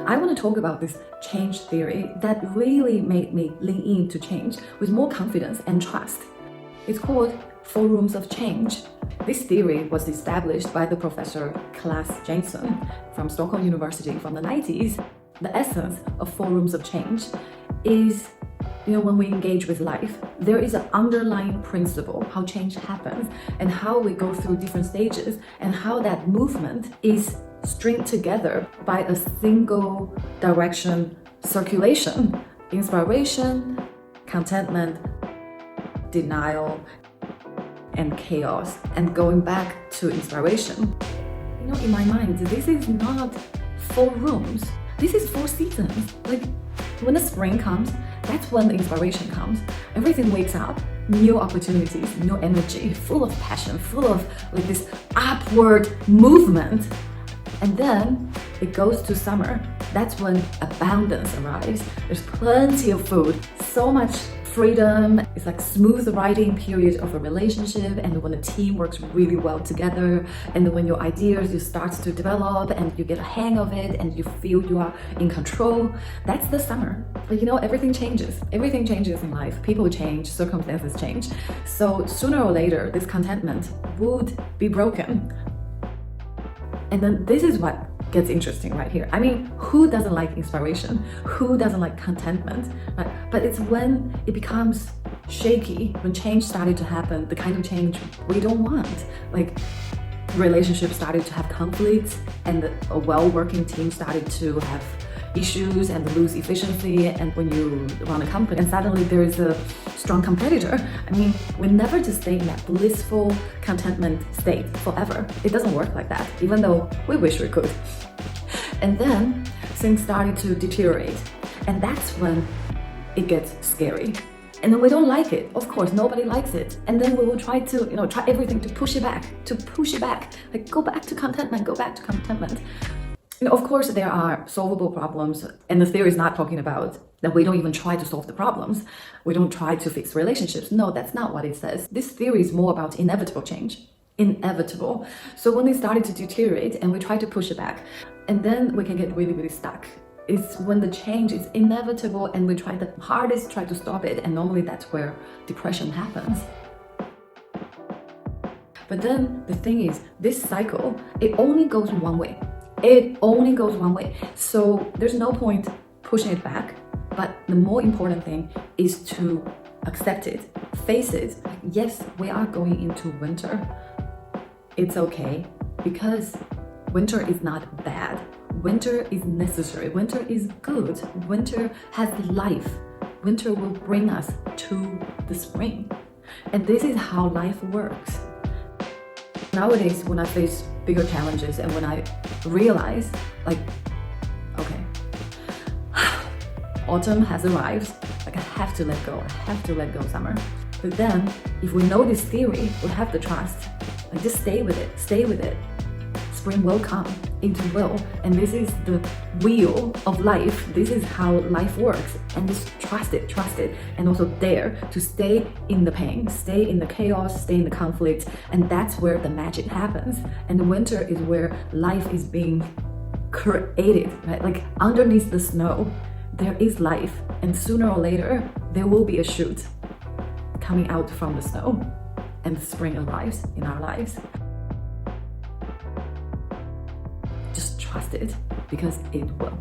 I want to talk about this change theory that really made me lean into change with more confidence and trust. It's called 4 rooms of change. This theory was established by the professor Claes Jansson from Stockholm University from the 90s. The essence of 4 rooms of change is, when we engage with life, there is an underlying principle, how change happens and how we go through different stages and how that movement is stringed together by a single direction circulation: inspiration, contentment, denial, and chaos, and going back to inspiration. In my mind, this is not 4 rooms. This is 4 seasons. Like when the spring comes, that's when the inspiration comes. Everything wakes up, new opportunities, new energy, full of passion, full of this upward movement. And then it goes to summer. That's when abundance arrives. There's plenty of food, so much freedom. It's like smooth riding period of a relationship, and when the team works really well together, and when your ideas you start to develop and you get a hang of it and you feel you are in control. That's the summer. But everything changes. Everything changes in life. People change, circumstances change. So sooner or later, this contentment would be broken. And then this is what gets interesting right here. Who doesn't like inspiration? Who doesn't like contentment? Right? But it's when it becomes shaky, when change started to happen, the kind of change we don't want. Like relationships started to have conflicts, and a well-working team started to have issues and lose efficiency. And when you run a company and suddenly there is a strong competitor, we never just stay in that blissful contentment state forever. It doesn't work like that, even though we wish we could. And then things started to deteriorate, and that's when it gets scary. And then we don't like it. Of course, nobody likes it. And then we will try to, try everything to push it back, like go back to contentment, go back to contentment. Of course, there are solvable problems, and the theory is not talking about that we don't even try to solve the problems. We don't try to fix relationships. No, that's not what it says. This theory is more about inevitable change. Inevitable. So when it started to deteriorate and we try to push it back, and then we can get really, really stuck. It's when the change is inevitable and we try the hardest, try to stop it, and normally that's where depression happens. But then the thing is, this cycle, it only goes one way. It only goes one way. So there's no point pushing it back. But the more important thing is to accept it, face it. Yes, we are going into winter. It's okay, because winter is not bad. Winter is necessary. Winter is good. Winter has life. Winter will bring us to the spring. And this is how life works. Nowadays, when I face bigger challenges and when I realize, okay, autumn has arrived, I have to let go. I have to let go of summer. But then, if we know this theory, we have to trust. Just stay with it. Stay with it. Spring will come. It will. And this is the wheel of life. This is how life works. And just trust it. And also dare to stay in the pain, stay in the chaos, stay in the conflict. And that's where the magic happens. And the winter is where life is being created, right? Like underneath the snow, there is life. And sooner or later, there will be a shoot coming out from the snow. And spring arrives in our lives. Just trust it, because it will.